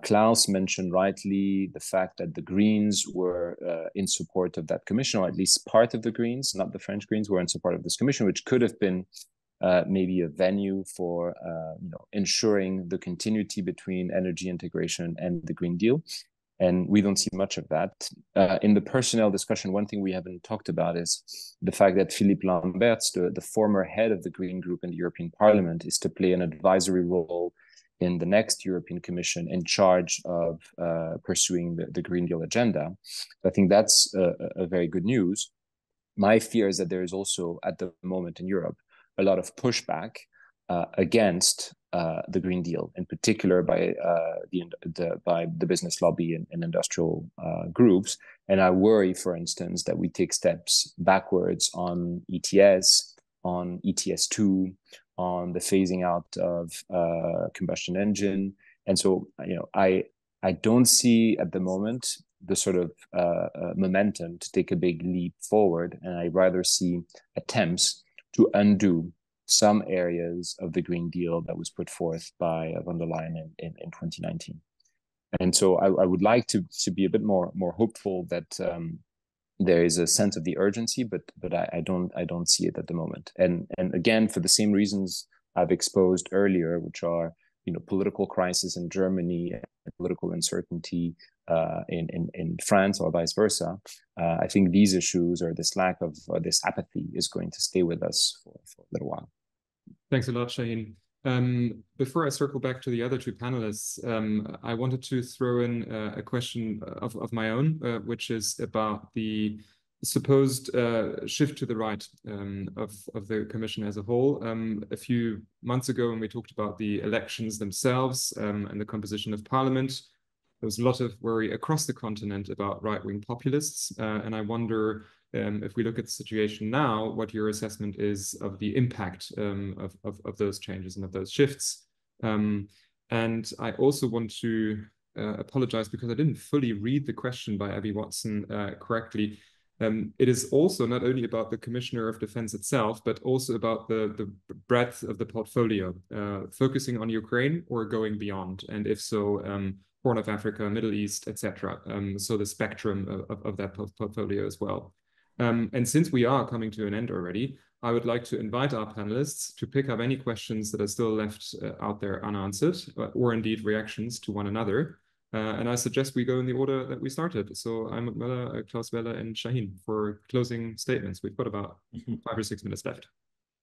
Klaus mentioned rightly the fact that the Greens were in support of that commission, or at least part of the Greens, not the French Greens, were in support of this commission, which could have been maybe a venue for ensuring the continuity between energy integration and the Green Deal. And we don't see much of that. In the personnel discussion, one thing we haven't talked about is the fact that Philippe Lamberts, the former head of the Green Group in the European Parliament, is to play an advisory role in the next European Commission in charge of pursuing the Green Deal agenda. I think that's a very good news. My fear is that there is also, at the moment in Europe, a lot of pushback against the Green Deal, in particular by the business lobby and industrial groups. And I worry, for instance, that we take steps backwards on ETS, on ETS2, on the phasing out of combustion engine. And so, I don't see at the moment the sort of momentum to take a big leap forward. And I rather see attempts to undo some areas of the Green Deal that was put forth by von der Leyen in 2019. And so I would like to be a bit more hopeful that there is a sense of the urgency, but I don't see it at the moment. And again, for the same reasons I've exposed earlier, which are political crisis in Germany, political uncertainty in France, or vice versa. I think these issues, or this lack of this apathy, is going to stay with us for a little while. Thanks a lot, Shahin. Before I circle back to the other two panelists, I wanted to throw in a question of my own, which is about the supposed shift to the right of the Commission as a whole. A few months ago, when we talked about the elections themselves and the composition of Parliament, there was a lot of worry across the continent about right-wing populists. And I wonder, if we look at the situation now, what your assessment is of the impact of those changes and of those shifts. And I also want to apologize because I didn't fully read the question by Abby Watson correctly. It is also not only about the Commissioner of Defense itself, but also about the breadth of the portfolio, focusing on Ukraine or going beyond, and if so, Horn of Africa, Middle East, etc. So the spectrum of that portfolio as well. And since we are coming to an end already, I would like to invite our panelists to pick up any questions that are still left out there unanswered, or indeed reactions to one another. And I suggest we go in the order that we started. So I'm Möller, Klaus, Welle, and Shahin for closing statements. We've got about 5 or 6 minutes left.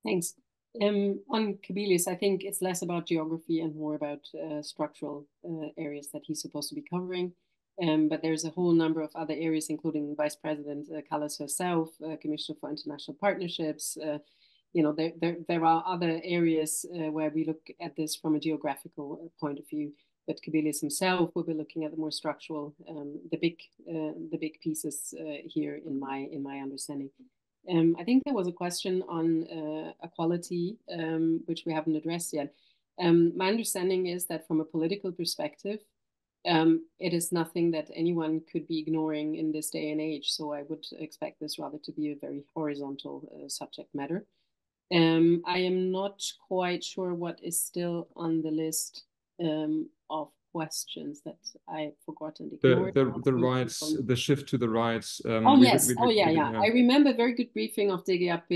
Thanks. On Kabilis, I think it's less about geography and more about structural areas that he's supposed to be covering. But there's a whole number of other areas, including Vice President Kallas herself, Commissioner for International Partnerships. There are other areas where we look at this from a geographical point of view. But Kabilis himself will be looking at the more structural, the big pieces here in my understanding. I think there was a question on equality, which we haven't addressed yet. My understanding is that from a political perspective, it is nothing that anyone could be ignoring in this day and age. So I would expect this rather to be a very horizontal subject matter. I am not quite sure what is still on the list of questions that I forgot and ignored. The shift to the right. Oh, yes. Yeah. I remember a very good briefing of DGAP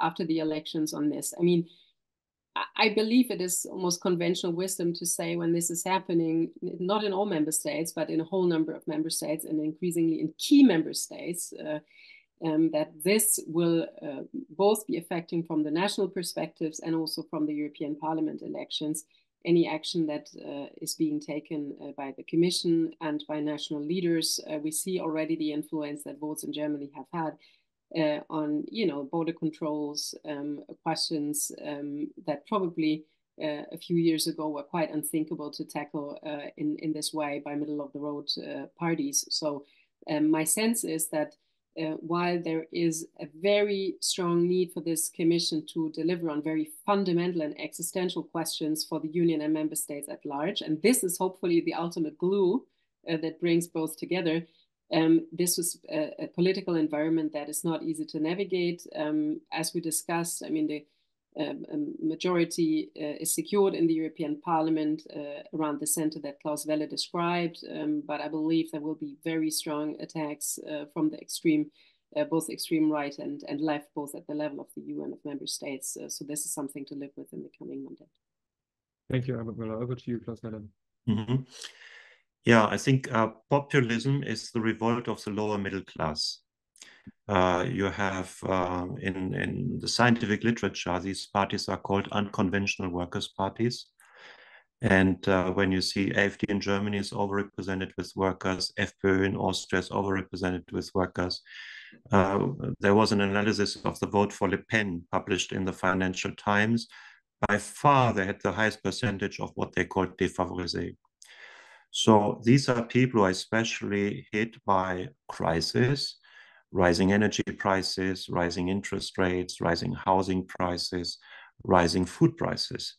after the elections on this. I mean, I believe it is almost conventional wisdom to say when this is happening, not in all member states, but in a whole number of member states and increasingly in key member states, that this will both be affecting from the national perspectives and also from the European Parliament elections, any action that is being taken by the Commission and by national leaders. We see already the influence that votes in Germany have had on, border controls, questions that probably a few years ago were quite unthinkable to tackle in this way by middle of the road parties. So my sense is that while there is a very strong need for this Commission to deliver on very fundamental and existential questions for the Union and member states at large, and this is hopefully the ultimate glue that brings both together, this was a political environment that is not easy to navigate. As we discussed, I mean, the majority is secured in the European Parliament around the center that Klaus Welle described, but I believe there will be very strong attacks from the extreme, both extreme right and left, both at the level of the EU and of member states. So this is something to live with in the coming mandate. Thank you, Almut Möller. Over to you, Klaus Welle. Mm-hmm. Yeah, I think populism is the revolt of the lower middle class. You have in the scientific literature, these parties are called unconventional workers' parties. And when you see AfD in Germany is overrepresented with workers, FPÖ in Austria is overrepresented with workers. There was an analysis of the vote for Le Pen published in the Financial Times. By far, they had the highest percentage of what they called défavorisés. So these are people who are especially hit by crisis, rising energy prices, rising interest rates, rising housing prices, rising food prices.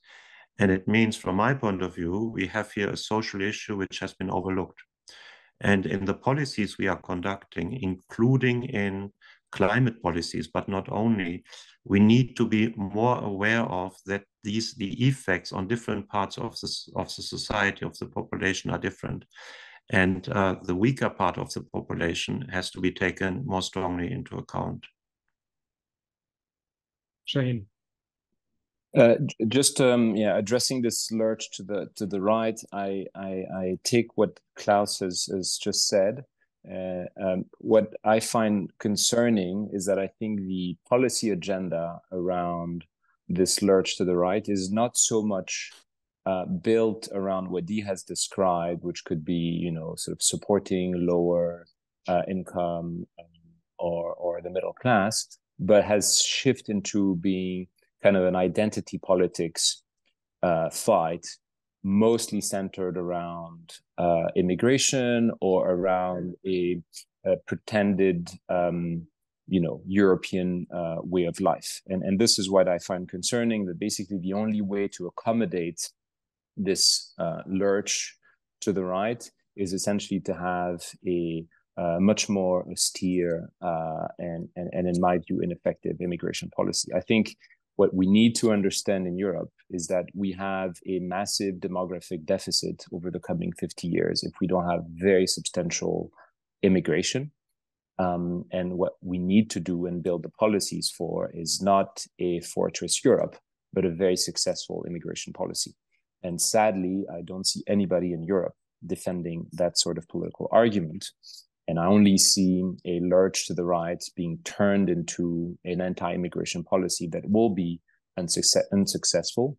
And it means, from my point of view, we have here a social issue which has been overlooked. And in the policies we are conducting, including in climate policies, but not only, we need to be more aware of that the effects on different parts of the society, of the population are different. And the weaker part of the population has to be taken more strongly into account. Shahin. Just addressing this lurch to the right, I take what Klaus has just said. What I find concerning is that I think the policy agenda around this lurch to the right is not so much built around what Dee has described, which could be, sort of supporting lower income or the middle class, but has shifted into being kind of an identity politics fight, mostly centered around immigration or around a pretended, European way of life. And this is what I find concerning, that basically the only way to accommodate this lurch to the right is essentially to have a much more austere and in my view, ineffective immigration policy. I think what we need to understand in Europe is that we have a massive demographic deficit over the coming 50 years if we don't have very substantial immigration. And what we need to do and build the policies for is not a fortress Europe, but a very successful immigration policy. And sadly, I don't see anybody in Europe defending that sort of political argument. And I only see a lurch to the right being turned into an anti-immigration policy that will be unsuccessful,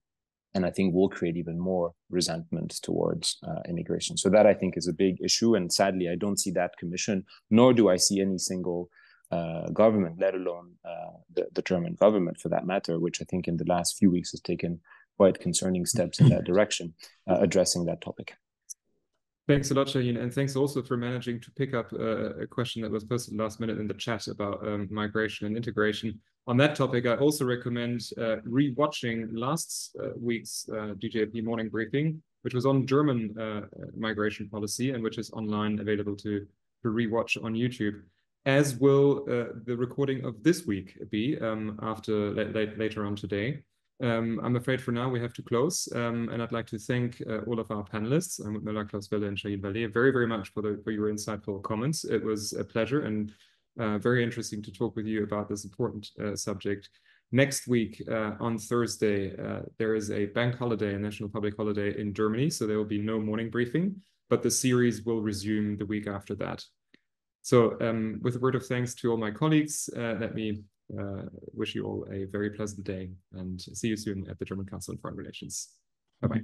and I think will create even more resentment towards immigration. So that, I think, is a big issue. And sadly, I don't see that commission, nor do I see any single government, let alone the German government for that matter, which I think in the last few weeks has taken quite concerning steps in that direction, addressing that topic. Thanks a lot, Shahin, and thanks also for managing to pick up a question that was posted last minute in the chat about migration and integration. On that topic, I also recommend re-watching last week's DGAP morning briefing, which was on German migration policy and which is online available to re-watch on YouTube, as will the recording of this week be after later on today. I'm afraid for now we have to close, and I'd like to thank all of our panelists, Almut, Möller, Klaus, Welle, and Shahin, Vallée, very, very much for your insightful comments. It was a pleasure and very interesting to talk with you about this important subject. Next week, on Thursday, there is a bank holiday, a national public holiday in Germany, so there will be no morning briefing, but the series will resume the week after that. So with a word of thanks to all my colleagues, let me wish you all a very pleasant day and see you soon at the German Council on Foreign Relations. Bye-bye.